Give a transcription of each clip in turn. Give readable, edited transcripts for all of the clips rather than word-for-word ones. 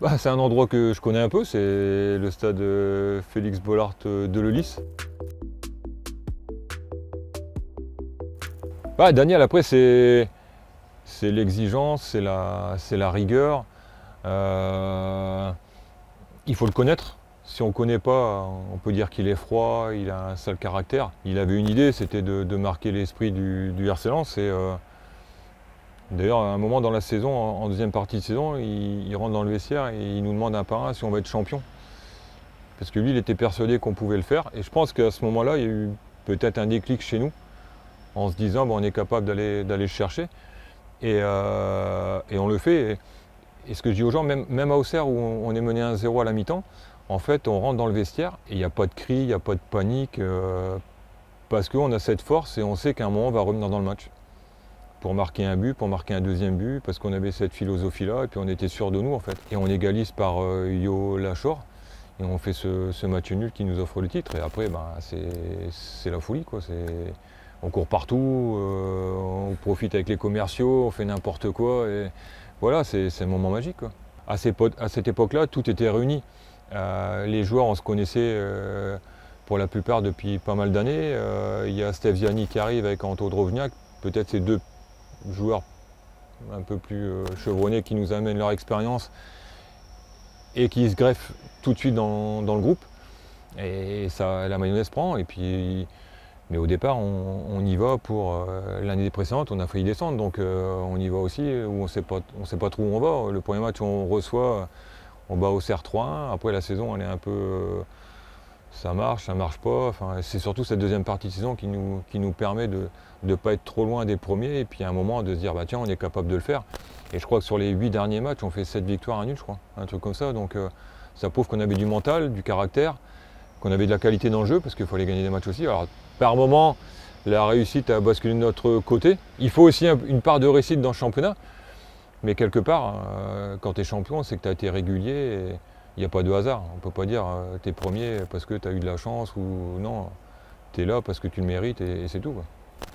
C'est un endroit que je connais un peu, c'est le stade Félix Bollaert de Lellis. Daniel, après, c'est l'exigence, c'est la rigueur. Il faut le connaître. Si on ne le connaît pas, on peut dire qu'il est froid, il a un sale caractère. Il avait une idée, c'était de marquer l'esprit du RC Lens. D'ailleurs, à un moment dans la saison, en deuxième partie de saison, il rentre dans le vestiaire et il nous demande un par un si on va être champion. Parce que lui, il était persuadé qu'on pouvait le faire. Et je pense qu'à ce moment-là, il y a eu peut-être un déclic chez nous, en se disant on est capable d'aller le chercher. Et on le fait. Et ce que je dis aux gens, même à Auxerre, où on est mené 1-0 à la mi-temps, en fait, on rentre dans le vestiaire et il n'y a pas de cri, il n'y a pas de panique, parce qu'on a cette force et on sait qu'à un moment, on va revenir dans le match. Pour marquer un but, pour marquer un deuxième but, parce qu'on avait cette philosophie-là, et puis on était sûr de nous en fait. Et on égalise par Yo Lachor, et on fait ce match nul qui nous offre le titre. Et après, c'est la folie, quoi. On court partout, on profite avec les commerciaux, on fait n'importe quoi. Et voilà, c'est un moment magique, quoi. À cette époque-là, tout était réuni. Les joueurs, on se connaissait pour la plupart depuis pas mal d'années. Il y a Steph Ziani qui arrive avec Anto Drovniak, peut-être ces deux joueurs un peu plus chevronnés qui nous amènent leur expérience et qui se greffent tout de suite dans le groupe. Et ça, la mayonnaise prend. Mais au départ, on y va pour l'année précédente, on a failli descendre, donc on y va aussi où on sait pas trop où on va. Le premier match, on reçoit, on bat Auxerre 3-1. Après, la saison, elle est un peu, ça marche pas. Enfin, c'est surtout cette deuxième partie de saison qui nous permet de ne pas être trop loin des premiers et puis à un moment de se dire tiens, on est capable de le faire. Et je crois que sur les 8 derniers matchs, on fait 7 victoires, un nul, je crois, un truc comme ça. Donc ça prouve qu'on avait du mental, du caractère, qu'on avait de la qualité dans le jeu, parce qu'il fallait gagner des matchs aussi. Alors par moment, la réussite a basculé de notre côté. Il faut aussi une part de réussite dans le championnat. Mais quelque part, quand tu es champion, c'est que tu as été régulier et il n'y a pas de hasard. On ne peut pas dire tu es premier parce que tu as eu de la chance ou non. Tu es là parce que tu le mérites et c'est tout, quoi.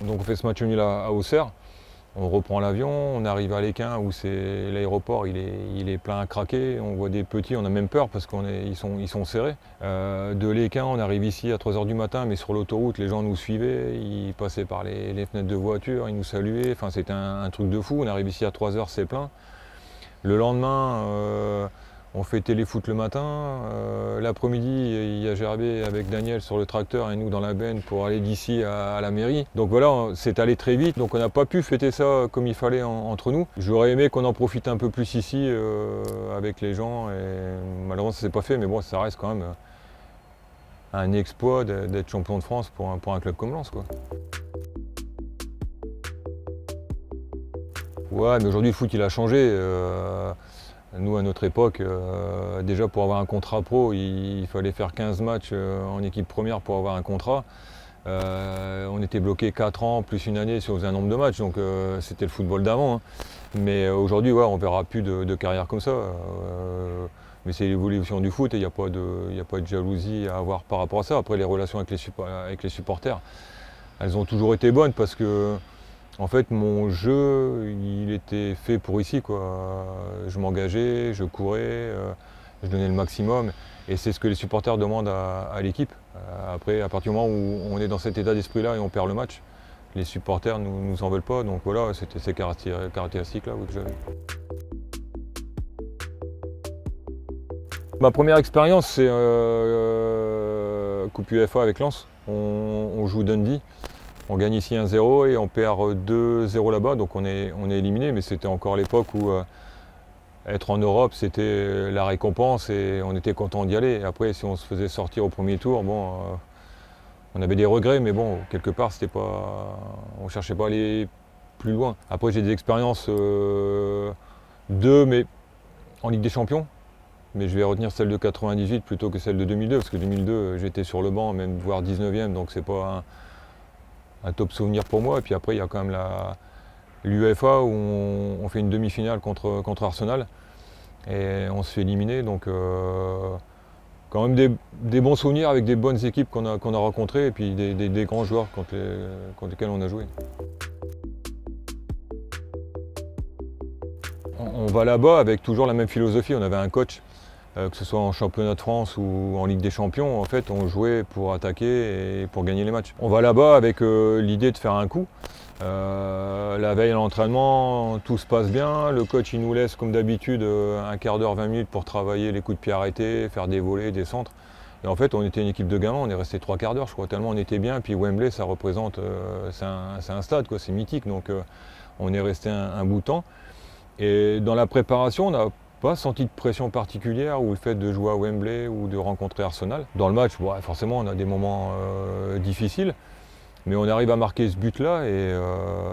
Donc on fait ce match nul à Auxerre. On reprend l'avion, on arrive à Lesquin où c'est l'aéroport, il est plein à craquer. On voit des petits, on a même peur parce qu'ils sont serrés. De Lesquin, on arrive ici à 3 h du matin, mais sur l'autoroute, les gens nous suivaient, ils passaient par les fenêtres de voiture, ils nous saluaient. Enfin, c'était un truc de fou. On arrive ici à 3 h, c'est plein. Le lendemain, on fait téléfoot le matin. L'après-midi, il y a Gerbet avec Daniel sur le tracteur et nous dans la benne pour aller d'ici à la mairie. Donc voilà, c'est allé très vite, donc on n'a pas pu fêter ça comme il fallait entre nous. J'aurais aimé qu'on en profite un peu plus ici avec les gens et malheureusement ça s'est pas fait, mais bon, ça reste quand même un exploit d'être champion de France pour un club comme Lens, quoi. Ouais, mais aujourd'hui le foot il a changé. Nous, à notre époque, déjà pour avoir un contrat pro, il fallait faire 15 matchs en équipe première pour avoir un contrat. On était bloqué 4 ans plus une année si on faisait un nombre de matchs, donc c'était le football d'avant, hein. Mais aujourd'hui, ouais, on ne verra plus de carrière comme ça. Mais c'est l'évolution du foot et il n'y a pas de jalousie à avoir par rapport à ça. Après, les relations avec les supporters, elles ont toujours été bonnes parce que en fait, mon jeu, il était fait pour ici, quoi. Je m'engageais, je courais, je donnais le maximum. Et c'est ce que les supporters demandent à l'équipe. Après, à partir du moment où on est dans cet état d'esprit-là et on perd le match, les supporters ne nous en veulent pas. Donc voilà, c'était ces caractéristiques-là que j'avais. Ma première expérience, c'est Coupe UEFA avec Lens. On joue Dundee. On gagne ici 1-0 et on perd 2-0 là-bas, donc on est éliminé, mais c'était encore l'époque où être en Europe, c'était la récompense et on était content d'y aller. Et après, si on se faisait sortir au premier tour, bon, on avait des regrets, mais bon, quelque part, on ne cherchait pas à aller plus loin. Après, j'ai des expériences mais en Ligue des Champions, mais je vais retenir celle de 98 plutôt que celle de 2002, parce que 2002, j'étais sur le banc, même voire 19e, donc c'est pas un top souvenir pour moi. Et puis après, il y a quand même l'UEFA où on fait une demi-finale contre Arsenal et on se fait éliminer. Donc quand même des bons souvenirs avec des bonnes équipes qu'on a rencontrées et puis des grands joueurs contre lesquels on a joué. On va là-bas avec toujours la même philosophie. On avait un coach, que ce soit en championnat de France ou en Ligue des Champions. En fait, on jouait pour attaquer et pour gagner les matchs. On va là-bas avec l'idée de faire un coup. La veille à l'entraînement, tout se passe bien. Le coach il nous laisse comme d'habitude un quart d'heure, 20 minutes pour travailler les coups de pied arrêtés, faire des volées, des centres. Et en fait, on était une équipe de gamins, on est resté 3 quarts d'heure, je crois, tellement on était bien. Et puis Wembley, ça représente, c'est un stade, quoi, c'est mythique. Donc on est resté un bout de temps. Et dans la préparation, on n'a pas senti de pression particulière ou le fait de jouer à Wembley ou de rencontrer Arsenal. Dans le match, bon, forcément, on a des moments difficiles. Mais on arrive à marquer ce but-là et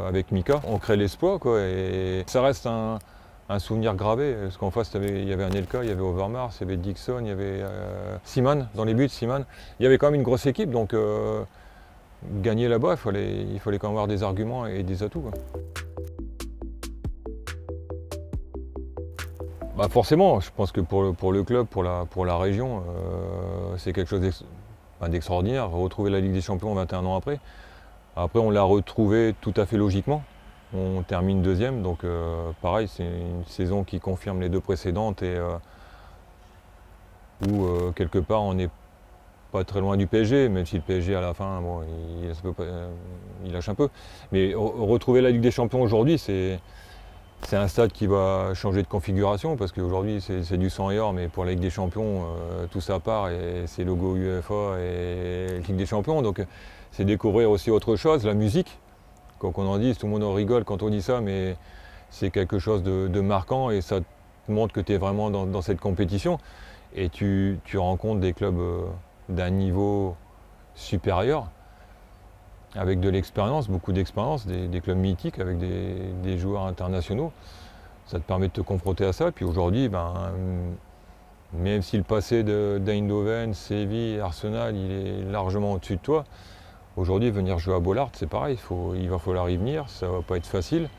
avec Mika, on crée l'espoir, quoi. Et ça reste un souvenir gravé. Parce qu'en face, il y avait Anelka, il y avait Overmars, il y avait Dixon, il y avait Seaman dans les buts, Seaman. Il y avait quand même une grosse équipe, donc gagner là-bas, il fallait quand même avoir des arguments et des atouts, quoi. Bah forcément, je pense que pour le club, pour la région, c'est quelque chose d'extraordinaire. Retrouver la Ligue des Champions 21 ans après. Après, on l'a retrouvé tout à fait logiquement. On termine deuxième, donc pareil, c'est une saison qui confirme les deux précédentes et où quelque part on n'est pas très loin du PSG, même si le PSG à la fin, bon, il lâche un peu. Mais retrouver la Ligue des Champions aujourd'hui, c'est un stade qui va changer de configuration parce qu'aujourd'hui c'est du sang et or, mais pour la Ligue des Champions, tout ça part et c'est logo UEFA et Ligue des Champions. Donc c'est découvrir aussi autre chose, la musique. Quoi qu'on en dise, tout le monde en rigole quand on dit ça, mais c'est quelque chose de marquant et ça te montre que tu es vraiment dans cette compétition. Et tu rencontres des clubs d'un niveau supérieur, avec de l'expérience, beaucoup d'expérience, des clubs mythiques avec des joueurs internationaux. Ça te permet de te confronter à ça. Puis aujourd'hui, même si le passé d'Eindhoven, Séville, Arsenal, il est largement au-dessus de toi, aujourd'hui, venir jouer à Bollaert, c'est pareil, il va falloir y venir, ça va pas être facile.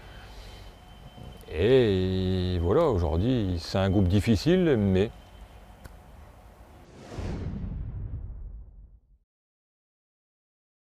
Et voilà, aujourd'hui, c'est un groupe difficile, mais